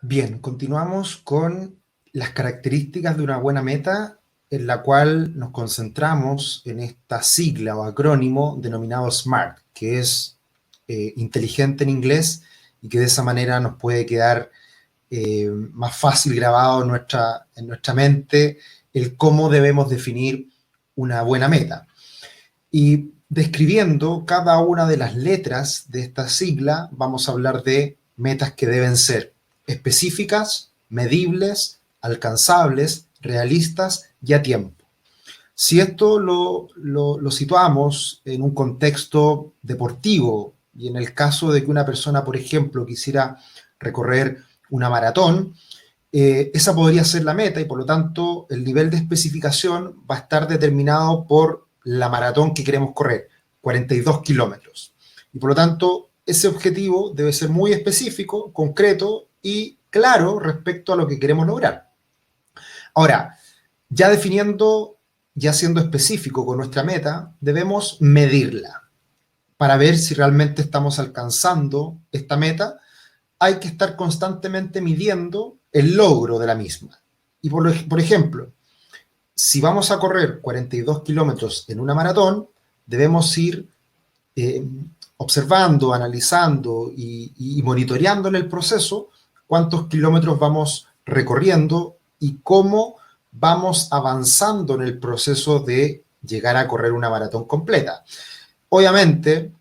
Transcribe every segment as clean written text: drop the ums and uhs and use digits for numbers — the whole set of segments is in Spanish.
Bien, continuamos con las características de una buena meta, en la cual nos concentramos en esta sigla o acrónimo denominado SMART, que es inteligente en inglés y que de esa manera nos puede quedar más fácil grabado en nuestra mente el cómo debemos definir una buena meta. Y describiendo cada una de las letras de esta sigla, vamos a hablar de metas que deben ser específicas, medibles, alcanzables, realistas y a tiempo. Si esto lo situamos en un contexto deportivo y en el caso de que una persona, por ejemplo, quisiera recorrer una maratón, esa podría ser la meta y por lo tanto el nivel de especificación va a estar determinado por la maratón que queremos correr, 42 kilómetros. Y por lo tanto ese objetivo debe ser muy específico, concreto y claro respecto a lo que queremos lograr. Ahora, ya definiendo, ya siendo específico con nuestra meta, debemos medirla para ver si realmente estamos alcanzando esta meta. Hay que estar constantemente midiendo el logro de la misma. Y por ejemplo, si vamos a correr 42 kilómetros en una maratón, debemos ir eh, observando, analizando y monitoreando en el proceso cuántos kilómetros vamos recorriendo y cómo vamos avanzando en el proceso de llegar a correr una maratón completa. Obviamente,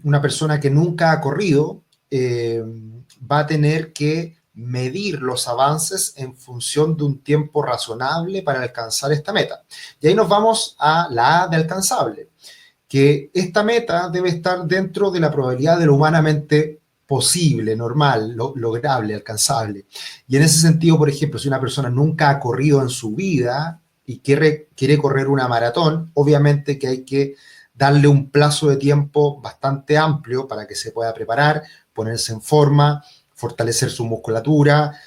una persona que nunca ha corrido va a tener que medir los avances en función de un tiempo razonable para alcanzar esta meta. Y ahí nos vamos a la A de alcanzable, que esta meta debe estar dentro de la probabilidad de lo humanamente posible, normal, lograble, alcanzable. Y en ese sentido, por ejemplo, si una persona nunca ha corrido en su vida y quiere correr una maratón, obviamente que hay que darle un plazo de tiempo bastante amplio para que se pueda preparar, ponerse en forma, fortalecer su musculatura,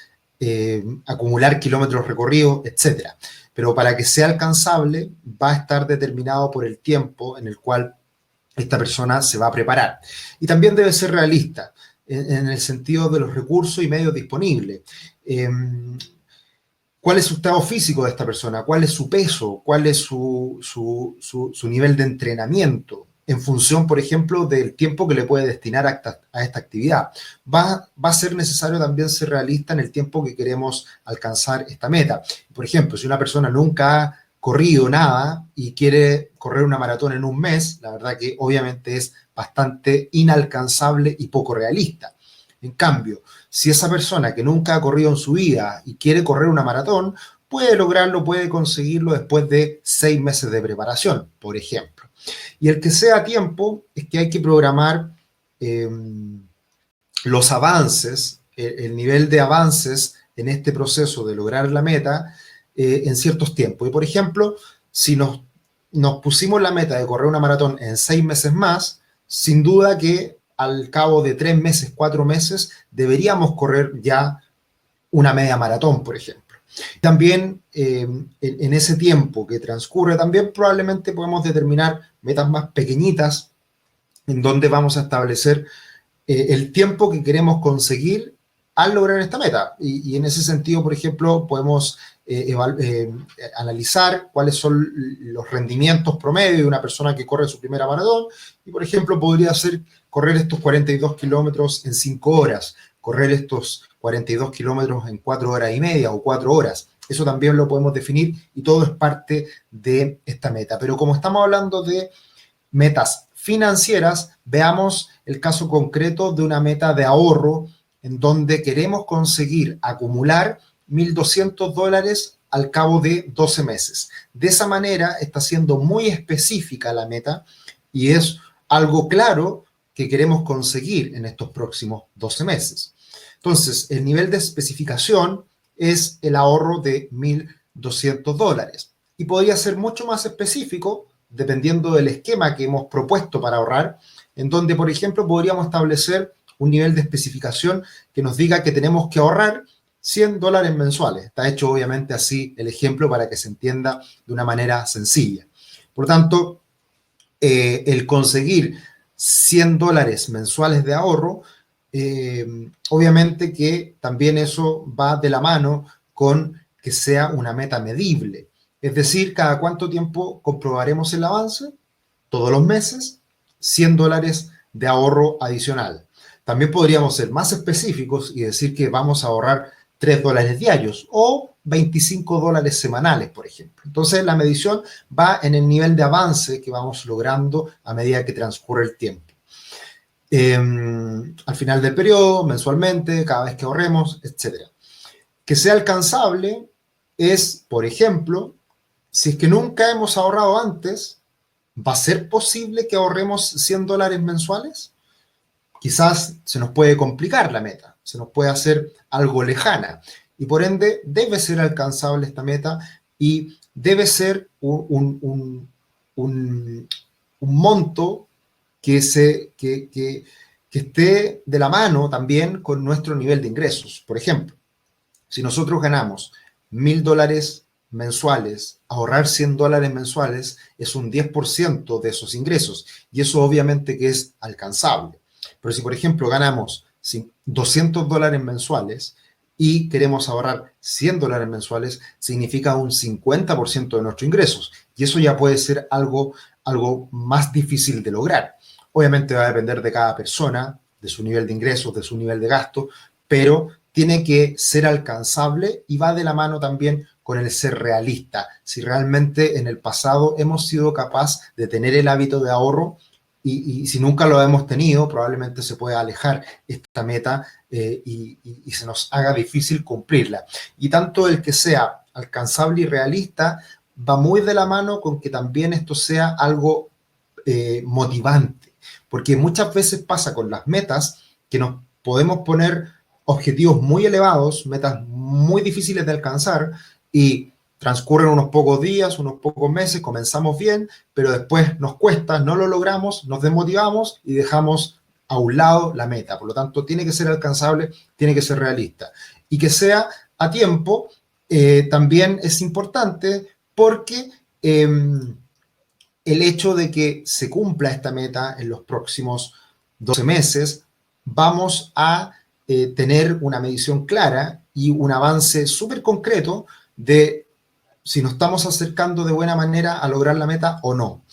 acumular kilómetros recorridos, etcétera. Pero para que sea alcanzable va a estar determinado por el tiempo en el cual esta persona se va a preparar. Y también debe ser realista en el sentido de los recursos y medios disponibles. ¿Cuál es su estado físico de esta persona? ¿Cuál es su peso? ¿Cuál es su nivel de entrenamiento? En función, por ejemplo, del tiempo que le puede destinar a esta actividad. Va a ser necesario también ser realista en el tiempo que queremos alcanzar esta meta. Por ejemplo, si una persona nunca ha corrido nada y quiere correr una maratón en un mes, la verdad que obviamente es bastante inalcanzable y poco realista. En cambio, si esa persona que nunca ha corrido en su vida y quiere correr una maratón, puede lograrlo, puede conseguirlo después de 6 meses de preparación, por ejemplo. Y el que sea a tiempo es que hay que programar eh, los avances, el nivel de avances en este proceso de lograr la meta en ciertos tiempos. Y por ejemplo, si nos pusimos la meta de correr una maratón en 6 meses más, sin duda que al cabo de 3 meses, 4 meses, deberíamos correr ya una media maratón, por ejemplo. También en ese tiempo que transcurre, también probablemente podemos determinar metas más pequeñitas en donde vamos a establecer el tiempo que queremos conseguir al lograr esta meta. Y en ese sentido, por ejemplo, podemos analizar cuáles son los rendimientos promedio de una persona que corre su primera maratón. Y, por ejemplo, podría ser correr estos 42 kilómetros en 5 horas, correr estos 42 kilómetros en 4 horas y media o 4 horas. Eso también lo podemos definir y todo es parte de esta meta. Pero como estamos hablando de metas financieras, veamos el caso concreto de una meta de ahorro en donde queremos conseguir acumular $1,200 al cabo de 12 meses. De esa manera está siendo muy específica la meta y es algo claro que queremos conseguir en estos próximos 12 meses. Entonces, el nivel de especificación es el ahorro de $1,200 y podría ser mucho más específico dependiendo del esquema que hemos propuesto para ahorrar, en donde, por ejemplo, podríamos establecer un nivel de especificación que nos diga que tenemos que ahorrar $100 mensuales. Está hecho obviamente así el ejemplo para que se entienda de una manera sencilla. Por tanto, el conseguir $100 mensuales de ahorro obviamente que también eso va de la mano con que sea una meta medible. Es decir, cada cuánto tiempo comprobaremos el avance, todos los meses, $100 de ahorro adicional. También podríamos ser más específicos y decir que vamos a ahorrar $3 diarios o $25 semanales, por ejemplo. Entonces, la medición va en el nivel de avance que vamos logrando a medida que transcurre el tiempo. Al final del periodo, mensualmente, cada vez que ahorremos, etc. Que sea alcanzable es, por ejemplo, si es que nunca hemos ahorrado antes, ¿va a ser posible que ahorremos $100 mensuales? Quizás se nos puede complicar la meta, se nos puede hacer algo lejana y por ende debe ser alcanzable esta meta y debe ser un monto que esté de la mano también con nuestro nivel de ingresos. Por ejemplo, si nosotros ganamos $1,000 mensuales, ahorrar $100 mensuales es un 10% de esos ingresos y eso obviamente que es alcanzable. Pero si, por ejemplo, ganamos $200 mensuales y queremos ahorrar $100 mensuales, significa un 50% de nuestros ingresos. Y eso ya puede ser algo más difícil de lograr. Obviamente va a depender de cada persona, de su nivel de ingresos, de su nivel de gasto, pero tiene que ser alcanzable y va de la mano también con el ser realista. Si realmente en el pasado hemos sido capaces de tener el hábito de ahorro, y si nunca lo hemos tenido, probablemente se pueda alejar esta meta y se nos haga difícil cumplirla. Y tanto el que sea alcanzable y realista va muy de la mano con que también esto sea algo motivante, porque muchas veces pasa con las metas que nos podemos poner objetivos muy elevados, metas muy difíciles de alcanzar y transcurren unos pocos días, unos pocos meses, comenzamos bien, pero después nos cuesta, no lo logramos, nos desmotivamos y dejamos a un lado la meta. Por lo tanto, tiene que ser alcanzable, tiene que ser realista. Y que sea a tiempo también es importante porque el hecho de que se cumpla esta meta en los próximos 12 meses, vamos a tener una medición clara y un avance súper concreto de si nos estamos acercando de buena manera a lograr la meta o no.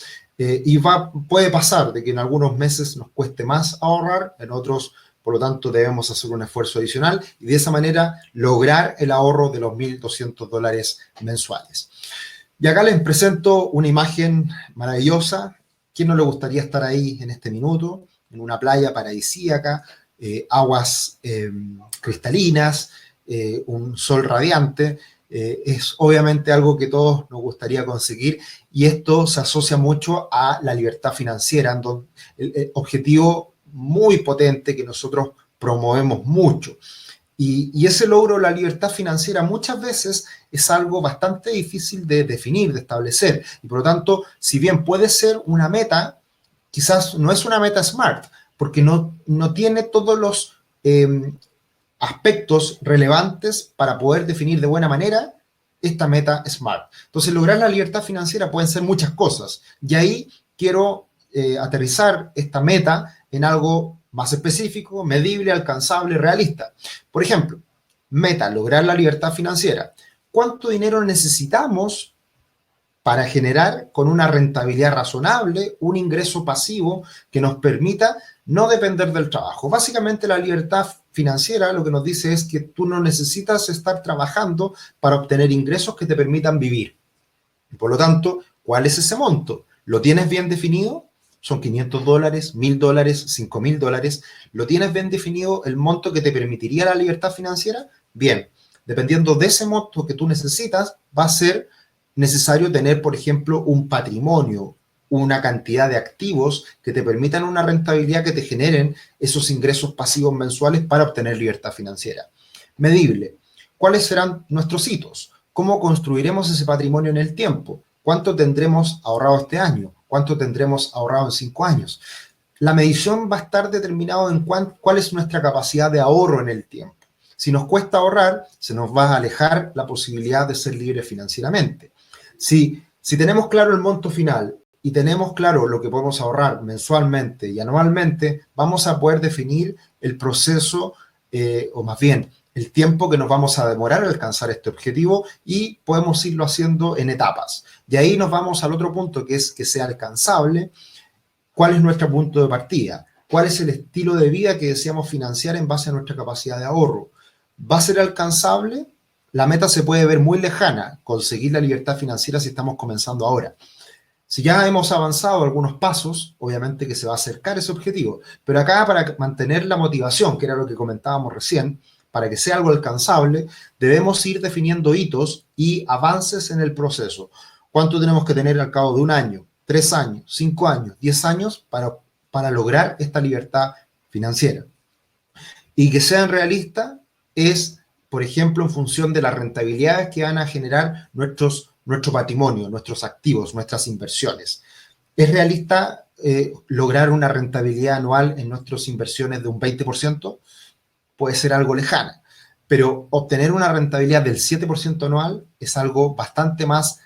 Puede pasar de que en algunos meses nos cueste más ahorrar, en otros, por lo tanto, debemos hacer un esfuerzo adicional y de esa manera lograr el ahorro de los $1,200 mensuales. Y acá les presento una imagen maravillosa. ¿Quién no le gustaría estar ahí en este minuto? En una playa paradisíaca, aguas cristalinas, un sol radiante. Es obviamente algo que todos nos gustaría conseguir y esto se asocia mucho a la libertad financiera, el objetivo muy potente que nosotros promovemos mucho. Y ese logro de la libertad financiera muchas veces es algo bastante difícil de definir, de establecer. Y por lo tanto, si bien puede ser una meta, quizás no es una meta SMART, porque no tiene todos los aspectos relevantes para poder definir de buena manera esta meta SMART. Entonces, lograr la libertad financiera pueden ser muchas cosas. Y ahí quiero aterrizar esta meta en algo más específico, medible, alcanzable, realista. Por ejemplo, meta, lograr la libertad financiera. ¿Cuánto dinero necesitamos para generar con una rentabilidad razonable un ingreso pasivo que nos permita no depender del trabajo? Básicamente la libertad financiera lo que nos dice es que tú no necesitas estar trabajando para obtener ingresos que te permitan vivir. Y por lo tanto, ¿cuál es ese monto? ¿Lo tienes bien definido? Son $500, $1,000, $5,000. ¿Lo tienes bien definido el monto que te permitiría la libertad financiera? Bien, dependiendo de ese monto que tú necesitas, va a ser necesario tener, por ejemplo, un patrimonio, una cantidad de activos que te permitan una rentabilidad que te generen esos ingresos pasivos mensuales para obtener libertad financiera. Medible. ¿Cuáles serán nuestros hitos? ¿Cómo construiremos ese patrimonio en el tiempo? ¿Cuánto tendremos ahorrado este año? ¿Cuánto tendremos ahorrado en 5 años? La medición va a estar determinada en cuál es nuestra capacidad de ahorro en el tiempo. Si nos cuesta ahorrar, se nos va a alejar la posibilidad de ser libres financieramente. Si tenemos claro el monto final y tenemos claro lo que podemos ahorrar mensualmente y anualmente, vamos a poder definir el proceso, o más bien el tiempo que nos vamos a demorar a alcanzar este objetivo, y podemos irlo haciendo en etapas. Y ahí nos vamos al otro punto, que es que sea alcanzable. ¿Cuál es nuestro punto de partida? ¿Cuál es el estilo de vida que deseamos financiar en base a nuestra capacidad de ahorro? ¿Va a ser alcanzable? La meta se puede ver muy lejana, conseguir la libertad financiera si estamos comenzando ahora. Si ya hemos avanzado algunos pasos, obviamente que se va a acercar ese objetivo. Pero acá, para mantener la motivación, que era lo que comentábamos recién, para que sea algo alcanzable, debemos ir definiendo hitos y avances en el proceso. ¿Cuánto tenemos que tener al cabo de un año, 3 años, 5 años, 10 años para lograr esta libertad financiera? Y que sean realistas es, por ejemplo, en función de las rentabilidades que van a generar nuestro patrimonio, nuestros activos, nuestras inversiones. ¿Es realista lograr una rentabilidad anual en nuestras inversiones de un 20%? Puede ser algo lejana, pero obtener una rentabilidad del 7% anual es algo bastante más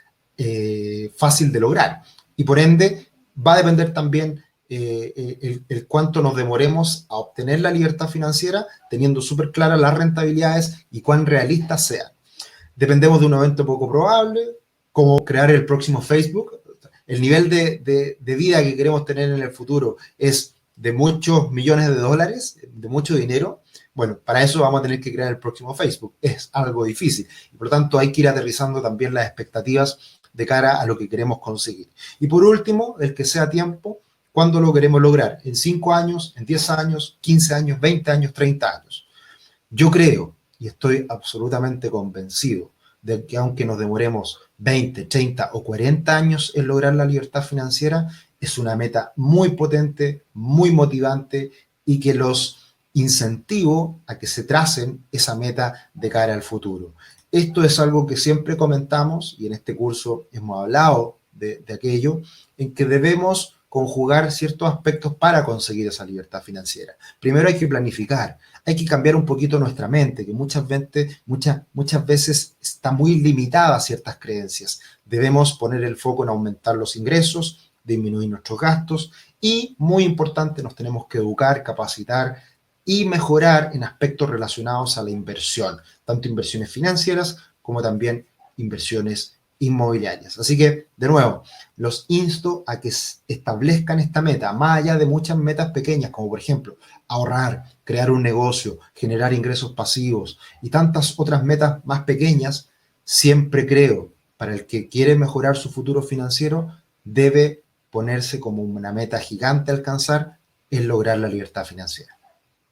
fácil de lograr. Y por ende, va a depender también el cuánto nos demoremos a obtener la libertad financiera, teniendo súper claras las rentabilidades y cuán realistas sean. Dependemos de un evento poco probable, como crear el próximo Facebook. El nivel de vida que queremos tener en el futuro es de muchos millones de dólares, de mucho dinero. Bueno, para eso vamos a tener que crear el próximo Facebook. Es algo difícil. Y por lo tanto, hay que ir aterrizando también las expectativas de cara a lo que queremos conseguir. Y por último, el que sea tiempo, ¿cuándo lo queremos lograr? ¿En 5 años, en 10 años, 15 años, 20 años, 30 años? Yo creo, y estoy absolutamente convencido, de que aunque nos demoremos 20, 30 o 40 años en lograr la libertad financiera, es una meta muy potente, muy motivante, y que los incentivo a que se tracen esa meta de cara al futuro. Esto es algo que siempre comentamos, y en este curso hemos hablado de aquello, en que debemos conjugar ciertos aspectos para conseguir esa libertad financiera. Primero hay que planificar, hay que cambiar un poquito nuestra mente, que muchas veces está muy limitada a ciertas creencias. Debemos poner el foco en aumentar los ingresos, disminuir nuestros gastos, y, muy importante, nos tenemos que educar, capacitar y mejorar en aspectos relacionados a la inversión, tanto inversiones financieras como también inversiones inmobiliarias. Así que, de nuevo, los insto a que establezcan esta meta, más allá de muchas metas pequeñas, como por ejemplo ahorrar, crear un negocio, generar ingresos pasivos y tantas otras metas más pequeñas. Siempre creo, para el que quiere mejorar su futuro financiero, debe ponerse como una meta gigante a alcanzar, es lograr la libertad financiera.